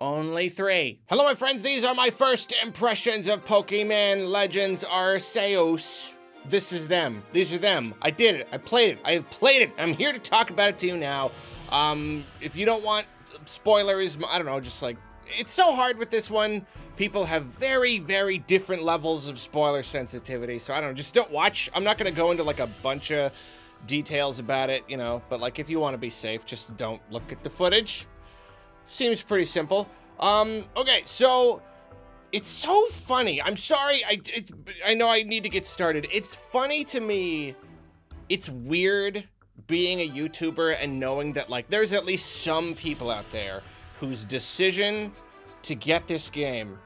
Only 3. Hello, my friends. These are my first impressions of Pokémon Legends Arceus. This is them. These are them. I did it. I played it. I have played it. I'm here to talk about it to you now. If you don't want spoilers, I don't know, just like, it's so hard with this one. People have very, very different levels of spoiler sensitivity. So I don't know, just don't watch. I'm not going to go into like a bunch of details about it, you know, but like if you want to be safe, just don't look at the footage. Seems pretty simple. Okay, so it's so funny. I'm sorry. I know I need to get started. It's funny to me. It's weird being a YouTuber and knowing that like there's at least some people out there whose decision to get this game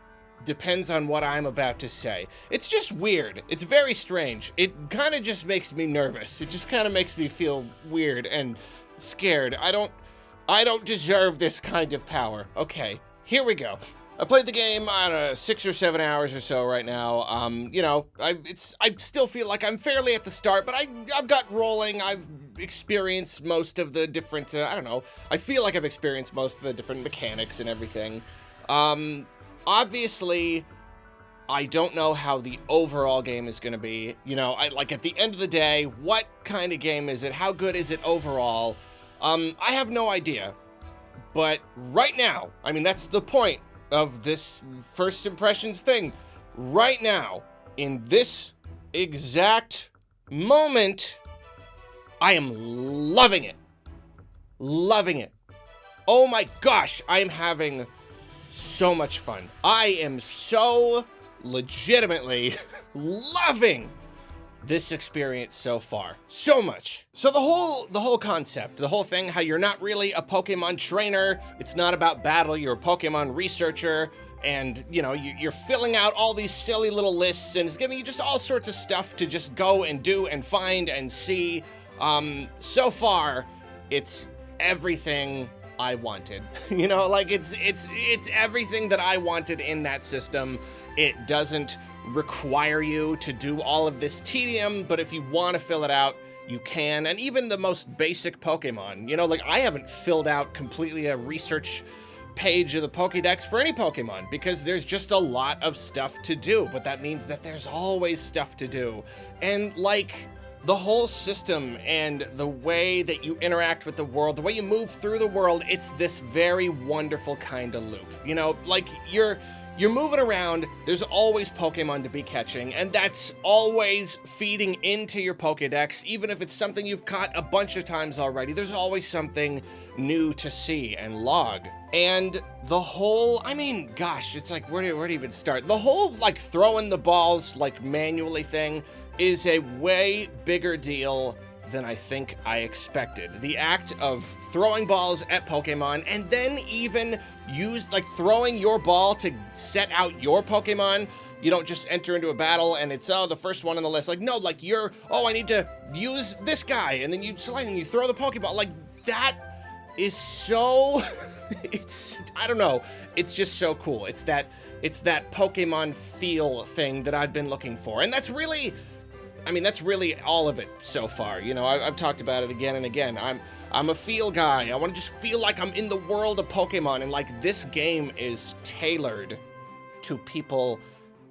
depends on what I'm about to say. It's just weird. It's very strange. It kind of just makes me nervous. It just kind of makes me feel weird and scared. I don't deserve this kind of power. Okay, here we go. I played the game, I don't know, 6 or 7 hours or so right now. You know, I still feel like I'm fairly at the start, but I've got rolling. I've experienced most of the different, I don't know. I feel like I've experienced most of the different mechanics and everything. Obviously, I don't know how the overall game is gonna be. You know, like at the end of the day, what kind of game is it? How good is it overall? I have no idea, but right now, I mean, that's the point of this first impressions thing. Right now, in this exact moment, I am loving it. Loving it. Oh my gosh, I am having so much fun. I am so legitimately loving this experience so far. So much. So the whole concept, the whole thing, how you're not really a Pokemon trainer, it's not about battle, you're a Pokemon researcher, and you know, you're filling out all these silly little lists, and it's giving you just all sorts of stuff to just go and do and find and see. So far, it's everything I wanted. You know, like it's everything that I wanted in that system. It doesn't require you to do all of this tedium, but if you want to fill it out, you can. And even the most basic Pokemon, you know, like I haven't filled out completely a research page of the Pokédex for any Pokemon because there's just a lot of stuff to do, but that means that there's always stuff to do. And like the whole system and the way that you interact with the world, the way you move through the world, it's this very wonderful kind of loop. You know, like you're moving around, there's always Pokemon to be catching, and that's always feeding into your Pokédex. Even if it's something you've caught a bunch of times already, there's always something new to see and log. And the whole, I mean, gosh, it's like, where to even start? The whole, like, throwing the balls, like, manually thing is a way bigger deal than I think I expected. The act of throwing balls at Pokemon and then even throwing your ball to set out your Pokemon. You don't just enter into a battle and it's, oh, the first one on the list. Like, no, like I need to use this guy, and then you select and you throw the Pokeball. Like, that is so, I don't know. It's just so cool. It's that Pokemon feel thing that I've been looking for. And that's really, I mean, that's really all of it so far. You know, I've talked about it again and again. I'm a feel guy. I want to just feel like I'm in the world of Pokemon, and like this game is tailored to people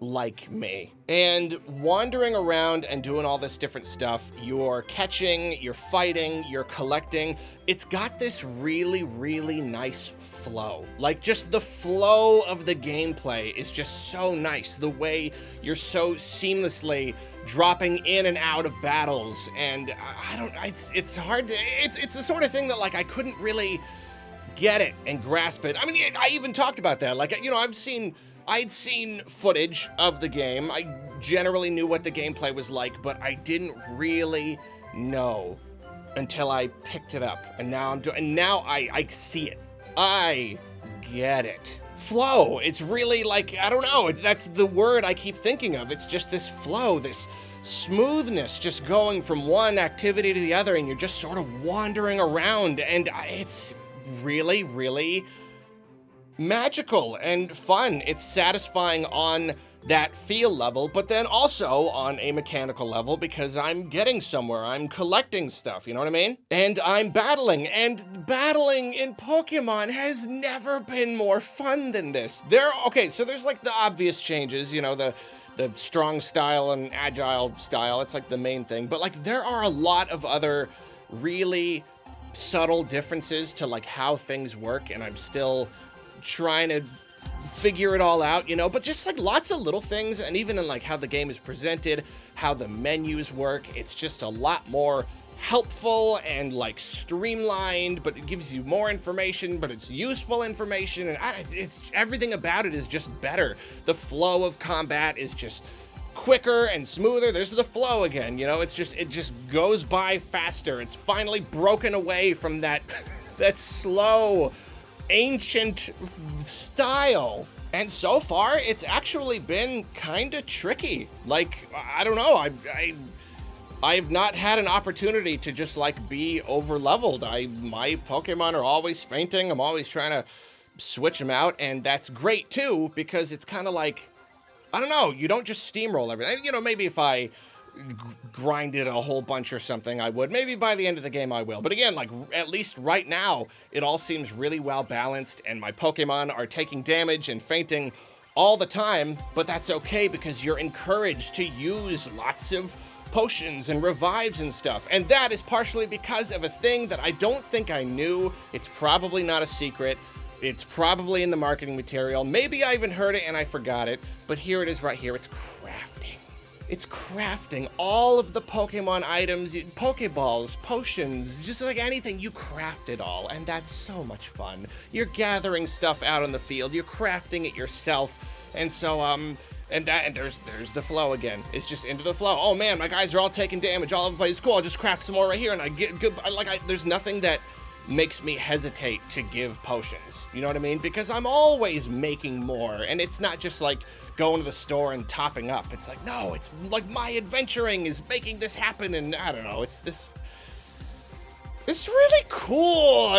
like me. And wandering around and doing all this different stuff, you're catching, you're fighting, you're collecting. It's got this really, really nice flow. Like just the flow of the gameplay is just so nice. The way you're so seamlessly dropping in and out of battles, and it's hard to, it's the sort of thing that like I couldn't really get it and grasp it. I mean, I even talked about that. Like, you know, I'd seen footage of the game. I generally knew what the gameplay was like, but I didn't really know until I picked it up. And now I see it. I get it. Flow. It's really like, I don't know, that's the word I keep thinking of. It's just this flow, this smoothness, just going from one activity to the other, and you're just sort of wandering around, and it's really, really magical and fun. It's satisfying on that feel level, but then also on a mechanical level because I'm getting somewhere. I'm collecting stuff, you know what I mean? And I'm battling, and battling in Pokemon has never been more fun than this. Okay, so there's like the obvious changes, you know, the strong style and agile style. It's like the main thing, but like there are a lot of other really subtle differences to like how things work, and I'm still trying to figure it all out, you know, but just like lots of little things, and even in like how the game is presented, how the menus work, it's just a lot more helpful and like streamlined, but it gives you more information, but it's useful information, and it's everything about it is just better. The flow of combat is just quicker and smoother. There's the flow again, you know, it just goes by faster. It's finally broken away from that that slow ancient style, and so far it's actually been kind of tricky. Like, I don't know, I've not had an opportunity to just like be over leveled. My Pokemon are always fainting. I'm always trying to switch them out, and that's great too, because it's kind of like, I don't know, you don't just steamroll everything. You know, maybe if I grinded a whole bunch or something, I would. Maybe by the end of the game I will. But again, like, at least right now, it all seems really well balanced, and my Pokemon are taking damage and fainting all the time, but that's okay because you're encouraged to use lots of potions and revives and stuff. And that is partially because of a thing that I don't think I knew. It's probably not a secret. It's probably in the marketing material. Maybe I even heard it and I forgot it, but here it is right here. It's crafting. It's crafting all of the Pokemon items, Pokeballs, potions, just like anything, you craft it all, and that's so much fun. You're gathering stuff out on the field, you're crafting it yourself, and so, and there's the flow again. It's just into the flow. Oh man, my guys are all taking damage all over the place. Cool, I'll just craft some more right here, and I get good, there's nothing that makes me hesitate to give potions, you know what I mean? Because I'm always making more, and it's not just like going to the store and topping up. It's like, no, it's like my adventuring is making this happen, and I don't know, it's really cool. I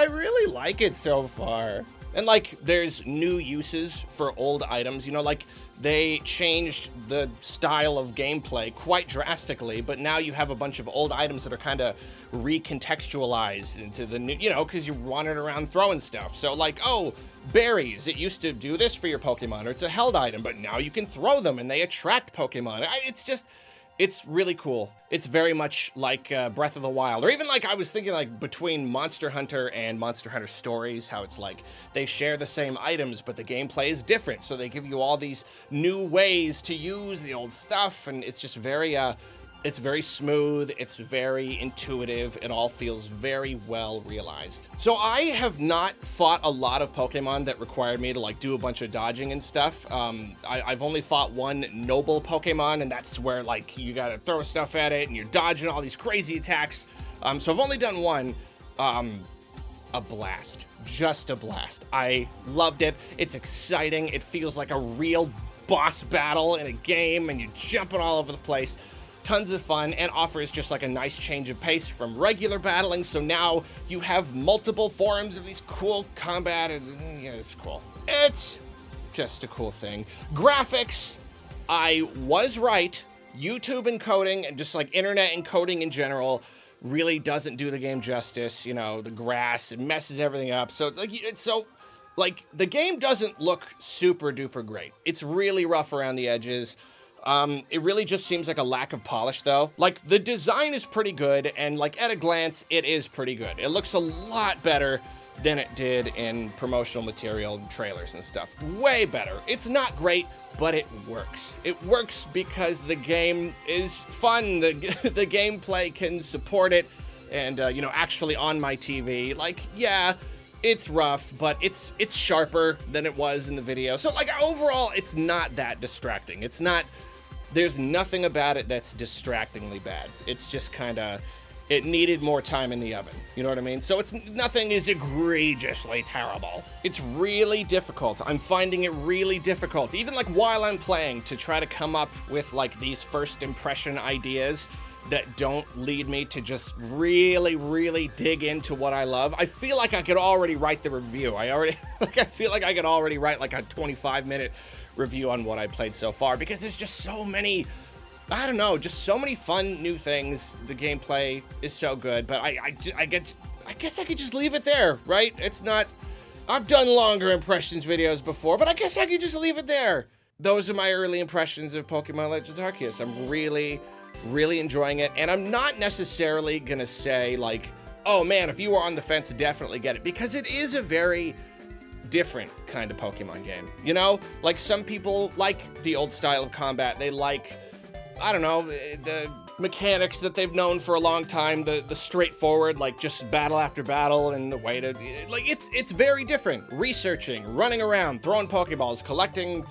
really like it so far. And like, there's new uses for old items, you know, like they changed the style of gameplay quite drastically, but now you have a bunch of old items that are kind of recontextualized into the new, you know, because you're wandering around throwing stuff. So like, oh, berries, it used to do this for your Pokemon, or it's a held item, but now you can throw them and they attract Pokemon. It's really cool. It's very much like Breath of the Wild, or even like I was thinking like between Monster Hunter and Monster Hunter Stories, how it's like they share the same items, but the gameplay is different. So they give you all these new ways to use the old stuff, and it's just very, it's very smooth, it's very intuitive, it all feels very well realized. So I have not fought a lot of Pokemon that required me to like do a bunch of dodging and stuff. I've only fought one noble Pokemon, and that's where like you gotta throw stuff at it and you're dodging all these crazy attacks. So I've only done one. A blast, just a blast. I loved it. It's exciting. It feels like a real boss battle in a game, and you're jumping all over the place. Tons of fun, and offers just like a nice change of pace from regular battling. So now you have multiple forms of these cool combat, and yeah, it's cool. It's just a cool thing. Graphics, I was right. YouTube encoding and just like internet encoding in general really doesn't do the game justice. You know, the grass, it messes everything up. So like the game doesn't look super duper great. It's really rough around the edges. It really just seems like a lack of polish though. Like the design is pretty good, and like at a glance, it is pretty good. It looks a lot better than it did in promotional material, trailers and stuff. Way better. It's not great, but it works. It works because the game is fun. The gameplay can support it, and you know, actually on my TV, like, yeah, it's rough, but it's sharper than it was in the video. So like overall, it's not that distracting. It's not, there's nothing about it that's distractingly bad. It's just kind of, it needed more time in the oven. You know what I mean? So nothing is egregiously terrible. It's really difficult. I'm finding it really difficult, even like while I'm playing, to try to come up with like these first impression ideas that don't lead me to just really, really dig into what I love. I feel like I could already write the review. I feel like I could already write like a 25-minute review on what I played so far, because there's just so many, I don't know, just so many fun new things. The gameplay is so good, but I guess I could just leave it there, right? It's not, I've done longer impressions videos before, but I guess I could just leave it there. Those are my early impressions of Pokemon Legends Arceus. I'm really, really enjoying it, and I'm not necessarily gonna say like, oh man, if you were on the fence, definitely get it, because it is a very different kind of Pokemon game, you know? Like, some people like the old style of combat. They like, I don't know, the mechanics that they've known for a long time, the straightforward, like, just battle after battle, and the way to, like, it's very different. Researching, running around, throwing Pokeballs, collecting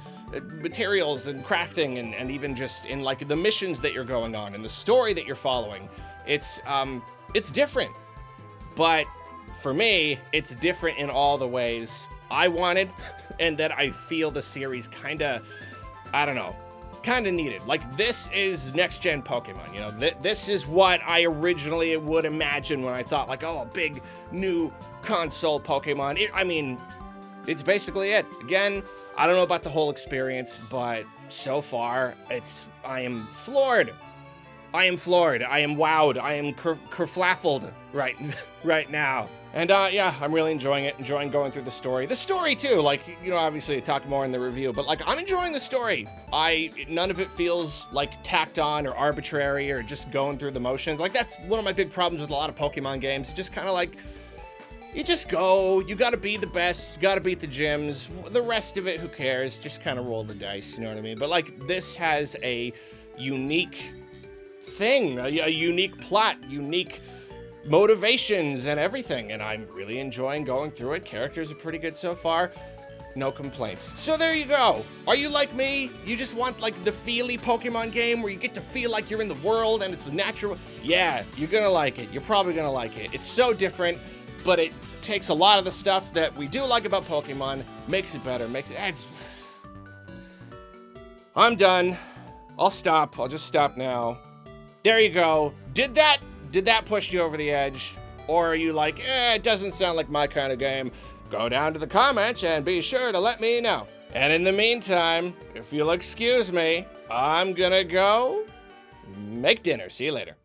materials and crafting, and even just in like the missions that you're going on and the story that you're following. It's different, but for me, it's different in all the ways I wanted, and that I feel the series kinda, I don't know, kinda needed. Like, this is next-gen Pokemon, you know? This is what I originally would imagine when I thought, like, oh, a big new console Pokemon. I mean, it's basically it. Again, I don't know about the whole experience, but so far, I am floored. I am floored. I am wowed. I am kerflaffled right now. And yeah, I'm really enjoying it, enjoying going through the story. The story too, like, you know, obviously I talked more in the review, but like, I'm enjoying the story. None of it feels like tacked on or arbitrary or just going through the motions. Like, that's one of my big problems with a lot of Pokemon games. Just kind of like, you just go, you gotta be the best, you gotta beat the gyms. The rest of it, who cares? Just kind of roll the dice, you know what I mean? But like, this has a unique thing, a unique plot, unique motivations and everything, and I'm really enjoying going through it. Characters are pretty good so far. No complaints. So there you go. Are you like me? You just want like the feely Pokemon game where you get to feel like you're in the world and it's natural? Yeah, you're gonna like it. You're probably gonna like it. It's so different, but it takes a lot of the stuff that we do like about Pokemon, makes it better, I'm done. I'll stop. I'll just stop now. There you go. Did that push you over the edge? Or are you like, it doesn't sound like my kind of game? Go down to the comments and be sure to let me know. And in the meantime, if you'll excuse me, I'm gonna go make dinner. See you later.